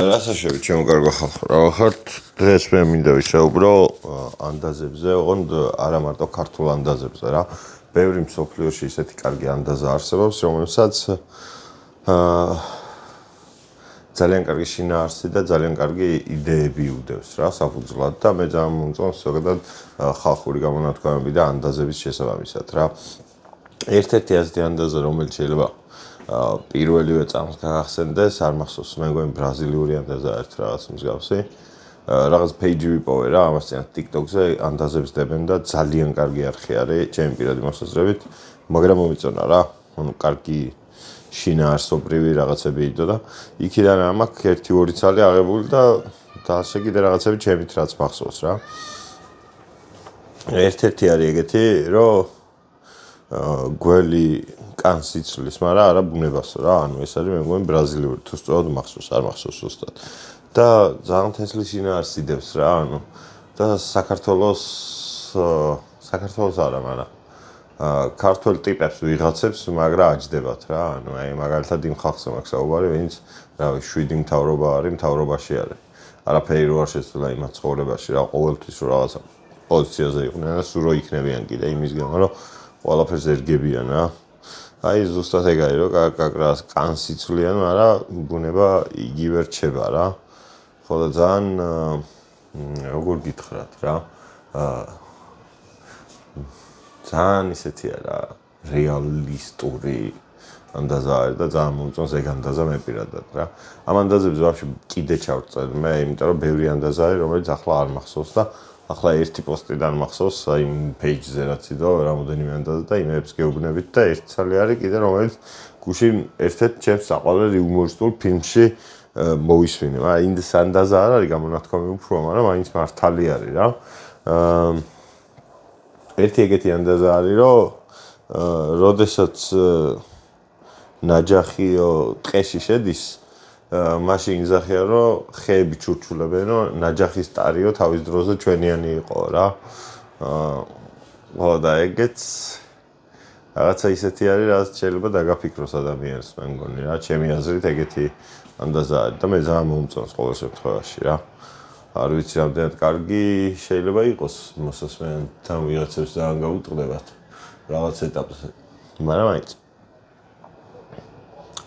რასაშევი ჩემო კარგო ხალხო, რა ვახართ? დღეს მე მინდა ვისაუბრო ანდაზებზე, ოღონდ არა მარტო ქართულ ანდაზებზე რა. ბევრი მსოფლიოში ისეთი კარგი ანდაზა არსებობს, რომელსაც ძალიან კარგი შინაარსი და ძალიან კარგი იდეები უდევს რა საფუძვლად და მე ძალიან მომწონს ზოგადად ხალხური გამონათქვამები და ანდაზების შესაბამისად რა. ერთ-ერთი ასეთი ანდაზა, რომელიც შეიძლება პირველივე წამს გახსენდეს, არ მახსოვს, მე მგონი ბრაზილიური ანდაზა ერთ რაღაც მსგავსი. რაღაც პეიჯი ვიპოვე რა, ამასთან TikTok-ზე ანდაზებს დებენ და ძალიან კარგი არხი არის, ჩემი პირადი მოსაზრებით, მაგრამ მომიწონა რა. ანუ კარგი შინაარსობრივი რაღაცები იდო და იქიდან ამაკ 1-2 წელი აღებული და ასე კიდე რაღაცები ჩემით რაც მახსოვს რა. ერთ-ერთი არის ეგეთი, რომ გველი კანს იცვლის, მაგრამ არა ბუნებასო რა. ანუ ეს არის მე მგონი ბრაზილიური, თუ სწორად მახსოვს, არ მახსოვს ზუსტად. და ძალიან თესლი შინაარსი დევს რა, ანუ და საქართველოს არა, მაგრამ ქართულ ტიპებს ვიღაცებს, მაგრამ აჯდებათ რა. ანუ აი მაგალითად იმ ხალხზე მაქვს საუბარი, ვინც რავი 7 მთავრობა არის, მთავრობაში არის. არაფერი რო არ შეცვლა იმ ცხოვრებაში რა, ყოველთვის რაღაცა პოზიციაზე იყვნენ და სულ რო იქნებიან კიდე იმის გამო, რომ ყველაფერს ერგებიან რა. აი ზუსტად ეგ არის, რომ კაკრას კანს იცვლიან, მაგრამ ბუნება იგივე რჩება რა. ხო და ძალიან როგორ გითხრათ რა. ძალიან ისეთია რა, რეალისტური ანდაზა არის და ძალიან მომწონს ეგ ანდაზა მე პირადად რა. ამ ანდაზებს ვაფშე კიდე ჩავწერ მე, იმიტომ რომ ბევრი ანდაზა არის, რომელიც ახლა არ მახსოვს და ახლა ერთი პოსტიდან მახსოვს აი პეიჯზე რაც იდო რამოდენიმე ანდაზა და იმებს გეუბნებით და ერთ წელი არის კიდე რომელიც გუშინ ერთ-ერთ ჩემს საყვარელ იუმორისტულ ფილმში მოვისმინე. მაგრამ ინდეს ანდაზა არ არის გამონათქვამი უფრო, მაგრამ მაინც მართალი არის რა. ერთი ეგეთი ანდაზა არის, რომ როდესაც ნაჯახიო ტყეში შედის, მაშინ იზახიან, რომ ხეები ჩურჩულებენ, რომ ნაჯახის ტარიო თავის დროზე ჩვენიანი იყო რა. ხო და ეგეც რაღაცა ისეთი არის, რაც შეიძლება დაგაფიქროს ადამიანს, მე მგონი რა, ჩემი აზრით ეგეთი ანდაზა არის და მე ძალიან მომწონს ყოველ შემთხვევაში რა. არ ვიცი რამდენად კარგი შეიძლება იყოს მოსასმენთან ვიღაცებს ძალიან გაუტყდებათ რაღაც ეტაპზე, მაგრამ მაინც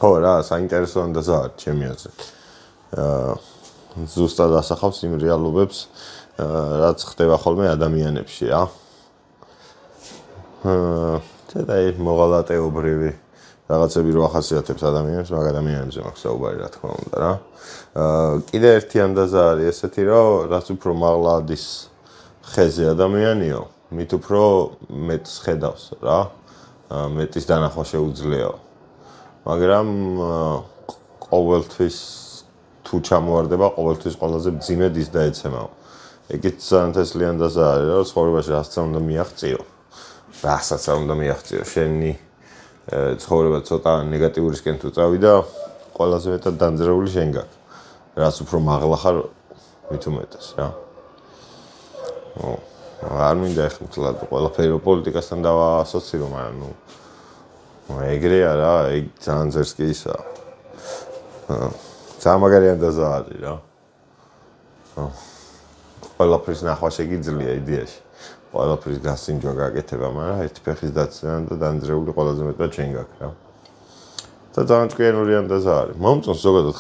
ხო რა, საინტერესო ანდაზა არის ჩემი აზრით. ზუსტად ასახავს იმ რეალობებს, რაც ხდება ხოლმე ადამიანებში რა. და ეს მოღალატეობრივი რაღაცები რო ახასიათებს ადამიანებს, მაგ ადამიანებზე მაქვს საუბარი რა თქმა უნდა რა. კიდე ერთი ანდაზა არის ესეთი, რომ რაც უფრო მაღლა ადის ხეზე ადამიანიო, მით უფრო მეტს ხედავს რა. მეტის დანახვა შეუძლიაო. მაგრამ ყოველთვის თუ ჩამოვარდება, ყოველთვის ყველაზე მძიმე დის დაეცემაო. ეგეც ძალიან თესლი ანდაზა არის, რომ ცხოვრებაში რასაც უნდა მიაღწიო. რასაც უნდა მიაღწიო, შენი ცხოვრება ცოტა ნეგატიურისკენ თუ წავიდა, ყველაზე მეტად დანძრეული შენ გაქვს. რაც უფრო მაღლა ხარ, მით უმეტეს რა. არ მინდა ეხმთლად ყველაფერი პოლიტიკასთან დავაასოციირო, მაგრამ ნუ ეგრეა რა, ეგ ძალიან ძერს კი ისა. ძალიან მაგარი ანდაზა არის რა. ყველაფრის ნახვა შეგიძლია იდეაში. ყველაფრის გასინჯვა გაკეთება, მაგრამ ერთი ფეხის დაცემა და დანძრეული ყველაზე მეტად შენ გაქვს რა. და ძალიან ჭკვიანური ანდაზა არის. მომწონს ზოგადად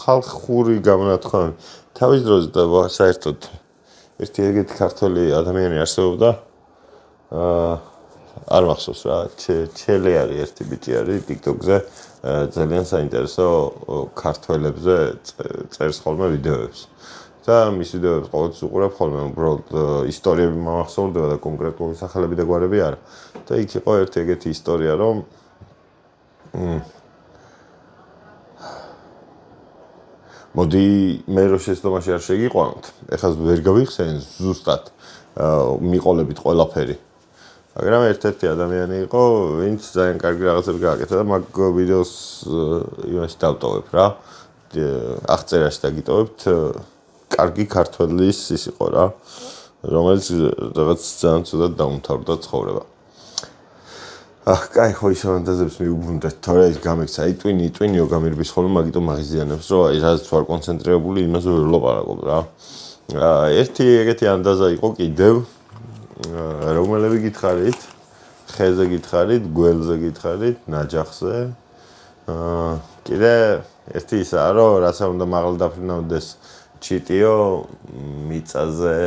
ხალხური გამონათქვამები. თავის დროზე და საერთოდ ერთი ეგეთი ქართველი ადამიანი არსებობდა. არ მახსოვს რა, ჩელი არის ერთი ბიჭი არის TikTok-ზე, ძალიან საინტერესო ქართველებზე წერს ხოლმე ვიდეოებს. და მის ვიდეოებს ყოველთვის უყურებ ხოლმე, უბრალოდ ისტორიები მომახსოვრდება და კონკრეტული სახელები და გვარები არა. და იქ იყო ერთი ეგეთი ისტორია, რომ მოდი მე რო შეცდომაში არ შეგიყვანოთ. ეხლა ვერ გავიხსენ ზუსტად მიყოლებით ყველაფერი. მაგრამ ერთ-ერთი ადამიანი იყო, ვინც ძალიან კარგი რაღაცები გააკეთა და მაგ ვიდეოს იმაში დავტოვებ რა. აღწერაში დაგიტოვებთ კარგი ქართველის ის იყო რა, რომელიც რაღაც ძალიან ცუდად დაუმთავრდა ცხოვრება. კაი ხო ისე ფანტაზებს მიუბრუნდეთ, თორე ის გამიქცა. ტვინიო გამირბის ხოლმე მაგიტომ მაგიზიანებს, რომ აი რაც ვარ კონცენტრირებული, იმაზე ვერ ლაპარაკობ რა. ერთი ეგეთი ანდაზა იყო კიდევ, რომელები გითხარით, ხეზე გითხარით, გველზე გითხარით, ნაჯახზე. კიდე ერთი ისაა, რომ რაცა უნდა მაღლა დაფრინავდეს ჩიტიო მიწაზე,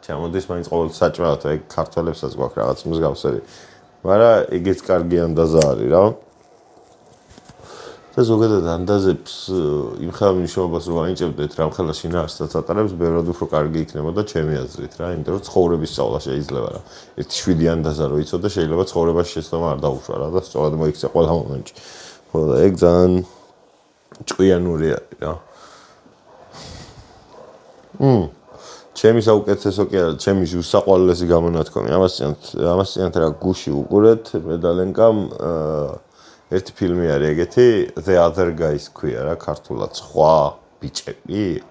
ჩამოდის მაინც ყოველთვის საჭმელად, ეგ ქართველებსაც გვაქვს რაღაც მსგავსები. მაგრამ ეგეც კარგი ანდაზა არის რა. და ზოგადად ანდაზებს იმ ხელ მნიშვნელობას რომ აინჭებდეთ რა მხელა შინაარსსაც ატარებს, ბევრად უფრო კარგი იქნებოდა ჩემი აზრით რა, იმიტომ რომ ცხოვრების სწავლა შეიძლება რა. ერთი 7 ანდაზა რო იცოდე, შეიძლება ცხოვრებაში შეცდომა არ დაუშვა რა და სწორად მოიქცე ყველა მომენტში. ხო და ეგ ძალიან ჭკვიანური არის რა. ჩემი საუკეთესო კი არა, ჩემი უსაყვარლესი გამონათქვამი. ამას წინათ რა გუში უყურეთ, მედალენკამ ერთი ფილმი არის ეგეთი, The Other Guys ქვია რა, ქართულად სხვა ბიჭები.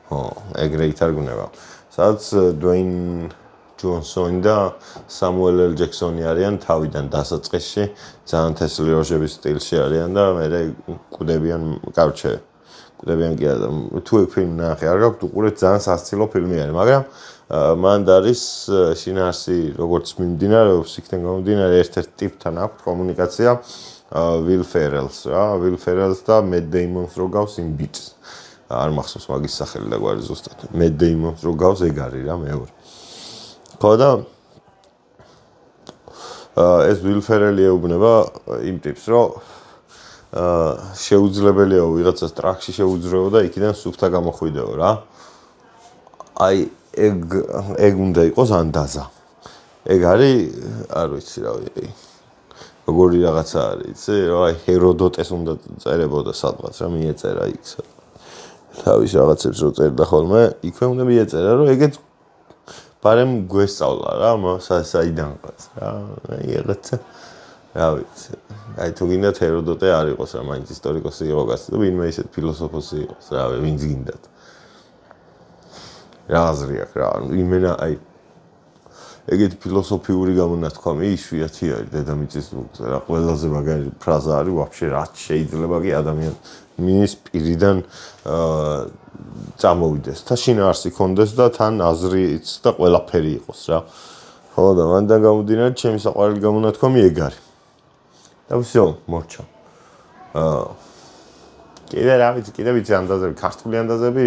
ხო, ეგრე ითარგმნება. სადაც Dwayne Johnson და Samuel L. Jackson-ი არიან თავიდან დასაწყისში, ძალიან თესლი როჟების სტილში არიან და მერე კვდებიან, კარჩე კვდებიან კი არა, თუ ეგ ფილმი ნახე, არ გაქვთ უყურეთ, ძალიან სასაცილო ფილმი არის, მაგრამ მანდ არის შინაარსი როგორც მიმდინარეობს, იქიდან გამომდინარე ერთ-ერთ ტიპთან აქვს კომუნიკაცია Will Ferrell-ს რა, Will Ferrell-ს და Matt Damon-ს რო გავს იმ ბიჭს. არ მახსოვს მაგის სახელი და გვარი ზუსტად. Matt Damon-ს რო გავს ეგ არის რა მეორე. ხო და ეს Will Ferrell-ი ეუბნება იმ ტიპს, რომ შეუძლებელია ვიღაცას ტრაქში შეუძრეო და იქიდან სუფთა გამოხვიდეო რა. აი ეგ უნდა იყოს ანდაზა. ეგ არის, არ ვიცი რა ვიცი. როგორი რაღაცა არის, იცი, რა ჰეროდოტეს უნდა წერებოდა სადღაც რა მიეწერა იქ. თავის რაღაცებს რო წერდა ხოლმე, იქვე უნდა მიეწერა, რომ ეგეც ბარემ გვესწავლა რა, საიდან ყავს რა. აი რაღაცა რა ვიცი. აი თუ გინდათ ჰეროდოტე არ იყოს რა, მაინც ისტორიკოსი იყო კაცი და ვინმე ისეთ ფილოსოფოსი იყოს რა, ვინც გინდათ. რა აზრი აქვს რა, იმენა აი ეგეთი ფილოსოფიური გამონათქვამი იშვიათი არის დედამიწის მოგზე რა, ყველაზე მაგარი ფრაზა არის ვაფშე რაც შეიძლება კი ადამიანის პირიდან წამოვიდეს და შინაარსი კონდეს და თან აზრიც და ყველაფერი იყოს რა. ხო და მანდან გამომდინარე ჩემი საყვარელი გამონათქვამი ეგ არის. და всё, მორჩა. კიდე ვიცი ანდაზები, ქართული ანდაზები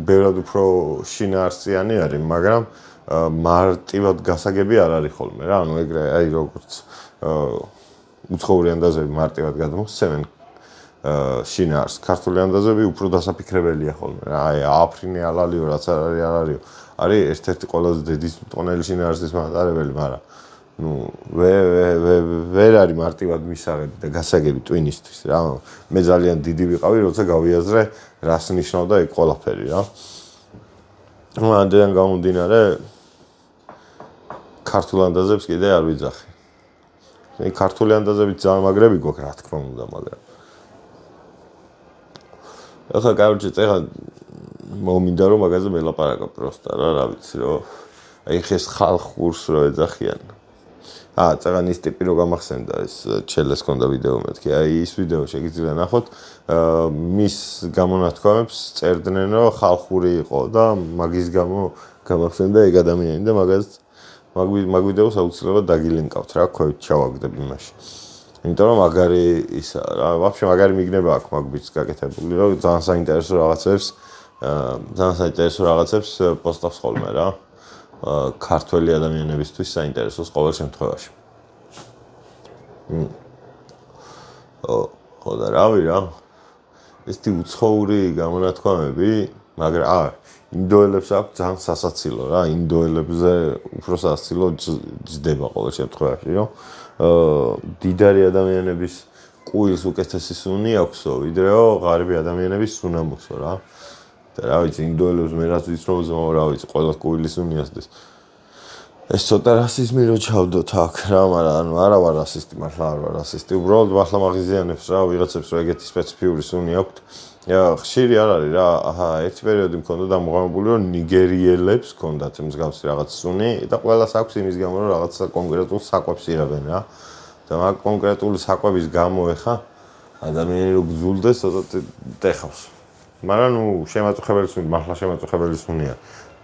ბევრად უფრო შინაარსიანი არის, მაგრამ მარტივად გასაგები არ არის ხოლმე რა, ანუ ეგრე აი როგორც უცხოური ანდაზები მარტივად გადმოსცემენ შინაარსს, ქართული ანდაზები უფრო დასაფიქრებელია ხოლმე რა, აი აფრინე ალალიო რაც არ არისო, არის ერთ-ერთი ყველაზე დიდი მტყნელი შინაარსის მატარებელი, მაგრამ ნუ ვერ არის მარტივად მისაღები და გასაგები ტვინისთვის რა. მე ძალიან დიდი ვიყავი, როცა გავიაზრე რას ნიშნავდა ეგ ყველაფერი რა. მანდან გამომდინარე ქართულ ანდაზებს კიდე არ ვიძახი. აი ქართული ანდაზებით ძალიან მაგრები გვაქვს რა თქმა უნდა, მაგრამ ახლა კაროჩე წეხა მომინდა რომ მაგაზე მელაპარაკო პროსტა რა ვიცი რომ აი ხეს ხალხურს რო ეძახიან. წეგან ის ტიპი რო გამახსენდა ეს ჩელეს ქონდა ვიდეო მეთქი. აი ის ვიდეო შეგიძლია ნახოთ. მის გამონათქვამებს წერდნენ რომ ხალხური იყო და მაგის გამო გამახსენდა ეგ ადამიანი და მაგ ვიდეოს აუცილებლად დაგილინკავთ რა, ქვევით ჩავაგდებ იმაში. იმიტომ რომ მაგარი ისა რა, ვაფშე მაგარი მიგნება აქვს მაგ ბიჭს გაკეთებული, რომ ძალიან საინტერესო რაღაცებს პოსტავს ხოლმე რა. ქართველი ადამიანებისთვის საინტერესოს ყოველ შემთხვევაში. ხო და რავი რა. ესეთი უცხოური გამონათქვამები, მაგრამ ინდოელებს აქვს ძალიან სასაცილო რა, ინდოელებზე უფრო სასაცილო ჯდება ყოველ შემთხვევაში, რომ დიდარი ადამიანების კუილს უკეთესი სუნი აქვსო, ვიდრეო ღარიბი ადამიანების სუნამოსო რა. და რა ვიცი, ინდოელებს მე რაც ვიცნობ, რა ვიცი, ყველა კუილის სუნი ასდეს. ეს ცოტა რასიზმი რო ჩავდოთ აქ რა, მაგრამ ანუ არა ვარ რასისტი, მართლა არ ვარ რასისტი, უბრალოდ მართლა მაგიზიანებს რა, ვიღაცებს რო ეგეთი სპეციფიური სუნი აქვთ, ხშირი არ არის რა, ერთი პერიოდი მქონდა დამოყენებული, რომ ნიგერიელებს ჰქონდათ მსგავსი რაღაც სუნი და ყველას აქვს იმის გამო, რომ რაღაცა კონკრეტულ საკვებს ირაბენ რა. და მაგ კონკრეტული საკვების გამო ეხა ადამიანი რო გძულდეს, ცოტა ტეხავს. მაგრამ ნუ შემაწუხებელი სუნი, მართლა შემაწუხებელი სუნია.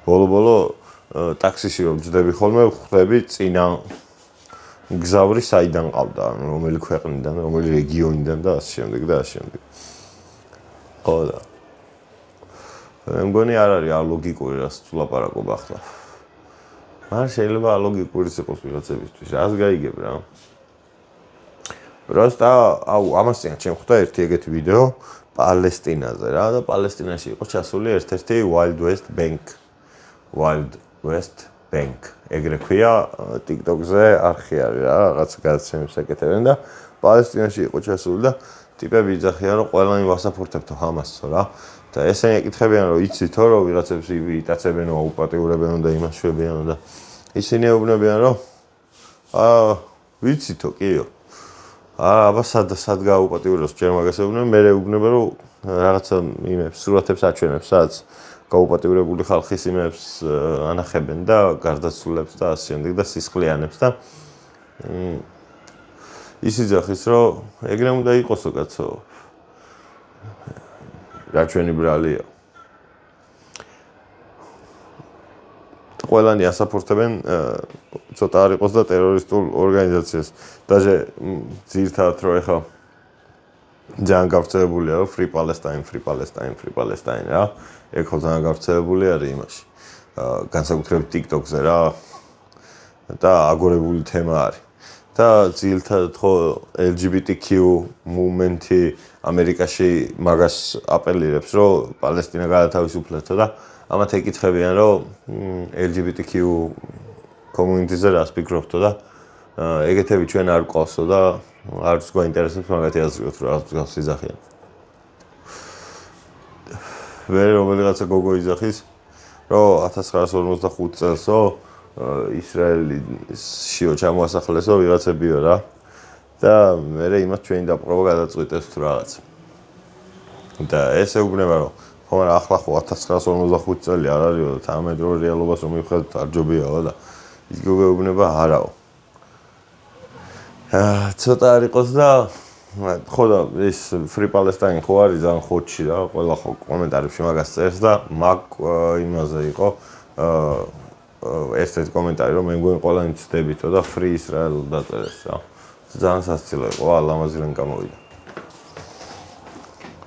ბოლო-ბოლო ტაქსიში რომ ვჯდები ხოლმე, ხვდები წინა გზავრი საიდან ყავდა, რომელი ქვეყნიდან, რომელი რეგიონიდან და ასე შემდეგ და ასე შემდეგ. ხო და მე მგონი არ არის ალოგიკური რაც თუ ლაპარაკობ ახლა. მაგრამ შეიძლება ალოგიკური იყოს ვიღაცებისთვის. რას გაიგებ რა? Просто ამას წინ ჩემ ხვდა ერთი ეგეთი ვიდეო პალესტინაზე რა და პალესტინაში იყო ჩასული ერთ-ერთი Wild West Bank. ეგრე ქვია TikTok-ზე არხი არის რა, რაღაც გადაცემებს ეკეთებენ და პალესტინაში იყო ჩასული და ტიპები იძახიან რომ ყველანი ვასაფურთებთო ჰამასო რა. და ესენი ეკითხებიან რომ იცითო რომ ვიღაცებს იტაცებენო, აუპატიურებენო და იმას შვებიანო და ისინი ეუბნებიან რომ ვიცითო კიო. აბა სად გაუპატიურებს ჯერ მაგას ეუბნებიან, მე ეუბნება რომ რაღაცა იმებს სურათებს აჩვენებს, სადაც გაუპატიურებული ხალხის იმებს ანახებენ და გარდაცვლილებს და ასე შემდეგ და სისხლიანებს და ის იძახის რომ ეგრე უნდა იყოსო კაცო. რა ჩვენი ბრალია. ყველანი ასაფურთებენ ცოტა არ იყოს და ტერორისტულ ორგანიზაციას. Даже ძირთადად რო ეხა ძალიან გავრცელებულია რომ Free Palestine რა. ეგ ხო ძალიან გავრცელებული არის იმაში. განსაკუთრებით TikTok-ზე რა. და აგორებული თემა არის. და ძირთადად ხო LGBTQ მუვმენტი ამერიკაში მაგას აპელირებს რომ პალესტინა გადათავისუფლეთო და ამათ ეკითხებიან რომ LGBTQ community-ზე რას ფიქრობთო და ეგეთები ჩვენ არ ყავსო და არც გვაინტერესებს მაგათი აზრიოთ რა რაღაც იძახიან. ვერ რომელიღაცა გოგო იძახის რომ 1945 წელსო ისრაელშიო ჩამოასახლესო ვიღაცებიო რა და მე იმას ჩვენი დაპყრობა გადაწყვიტეს თუ რაღაც. და ეს ეუბნება რომ ხო მაგრამ ახლა ხო 1945 წელი არ არისო და თანამედროვე რეალობას რომ მივხვდეთ არ ჯობიაო და ის გოგო ეუბნება არაო. ცოტა არ იყოს და ხო და ეს Free Palestine ხო არის ძალიან ხოჩი რა, ყველა ხო კომენტარებში მაგას წერს და მაგ იმაზე იყო ერთ-ერთი კომენტარი რომ მე მგონი ყველანი ცდებითო და Free Israel დაწერეს რა. ძალიან სასწილო იყო, ლამაზილენკა მოვიდა.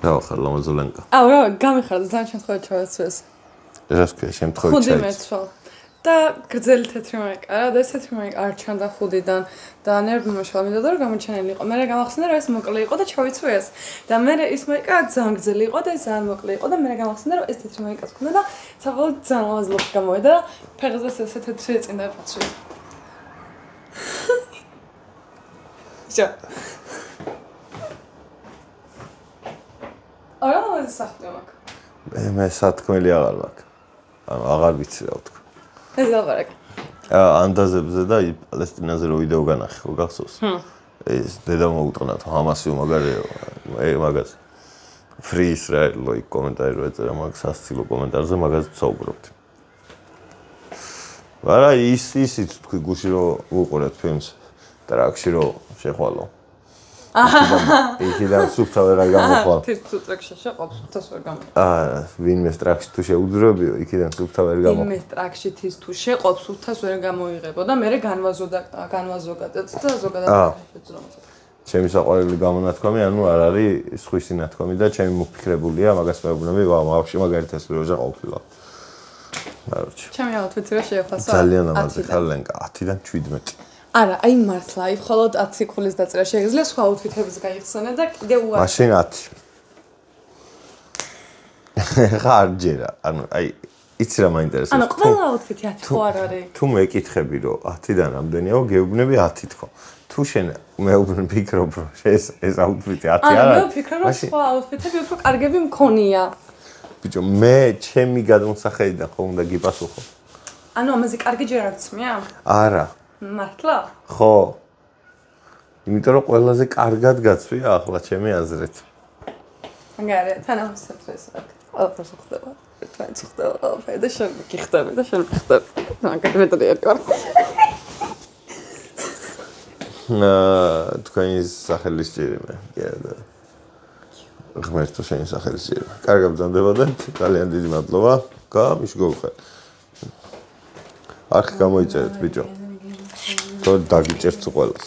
რა ხარ ლამაზილენკა? რა, გამიხარდა ძალიან შემთხვევით ჩავაცვეს. ეს ქვია შემთხვევით ხუდი მეცვალ. და გრძელი თეთრი მაიკა და ეს თეთრი მაიკა არ ჩანდა ხუდიდან და ნერვი მოშალა მინდოდა რომ გამოჩენილი იყო. მე გამახსენდა რომ ეს მოკლე იყო და ჩავიცვე ეს. და მე ის მაიკა ძალიან გრძელი იყო და ეს ძალიან მოკლე იყო და მე გამახსენდა რომ ეს თეთრი მაიკაც ქონდა და საბოლოოდ ძალიან ლამაზად გამოვიდა და ფეხზეც ესე თეთრი ეწინდა ფაცვი. ჯა. არა ეს სახტი მაქვს. მე სათქმელი აღარ მაქვს. ანუ აღარ ვიცი რა ვთქვა. ეს ლაპარაკ. ანდაზებზე და პალესტინაზე რო ვიდეო განახი ხო გახსოვს? ეს დედა მოუტყნა თუ ჰამასიო მაგარეო. მაგას Free Israel ლოიკ კომენტარი რო ეწერა მაგ სასცილო კომენტარზე მაგას ვსაუბრობთ. მაგრამ ისიც თქვი გუში რო უყურეთ ფილმს ტრაქში რო შეხვალო. იქიდან სუფთა ვერ გამოხვალ. თუ ტრაქში შეყობს, სუფთას ვერ გამოხვალ. ვინმე ტრაქში თუ შეუძრებიო, იქიდან სუფთა ვერ გამოხვალ. ვინმე ტრაქში თუ შეყობს, სუფთას ვერ გამოიღებო და მე განვაზოგადეთ და ზოგადად შეძრომოთ. ჩემი საყვარელი გამონათქვამი, ანუ არ არის სხვისი ნათქვამი და ჩემი მოფიქრებულია, მაგას მეუბნები, ვაფშე მაგალითად ეს როჟა ყოფილა. კაროჩი. ჩემი აუთფიტი რა შეეხასა? ძალიან ლამაზი ხარ ლენკა, 10-დან 17. არა, აი მართლა, აი მხოლოდ 10 ხულის დაწერა შეიძლება სხვა აუთფიტებს გაიხსენე და კიდე უარი. მაშინ 10. ხარ ჯერა, ანუ აი იცი რა მაინტერესებს? ანუ ყველა აუთფიტი 10 ხო არ არის? თუ მეკითხები რომ 10-დან რამდენიაო, გეუბნები 10 თქო. თუ შენ მეუბნები ფიქრობ რომ ეს აუთფიტი 10 არ არის? ანუ მე ვფიქრობ რომ სხვა აუთფიტები უფრო კარგები მქონია. ბიჭო, მე ჩემი გადმოსახედიდან ხო უნდა გიპასუხო? ანუ ამაზე კარგი ჯერ არ ცმია? არა. მართლა? ხო. იმიტომ რომ ყველაზე კარგად გაცვია ახლა ჩემი აზრით. მაგარია, თანამოსებს ეს აქ. ყველაფერს ხდება. ერთმანეთს ხდება, ყველაფერი და შენ გიხდები და შენ ხდები. მაგარი მეტოდიერი ვარ. თქვენი სახელი სჭირიმე. კიდე. ღმერთო შენი სახელი სჭირიმე. კარგად ბრძანდებოდეთ. ძალიან დიდი მადლობა. გამიშგოვხეთ. არხი გამოიწერეთ ბიჭო. თორე დაგიჭერთ ყველას.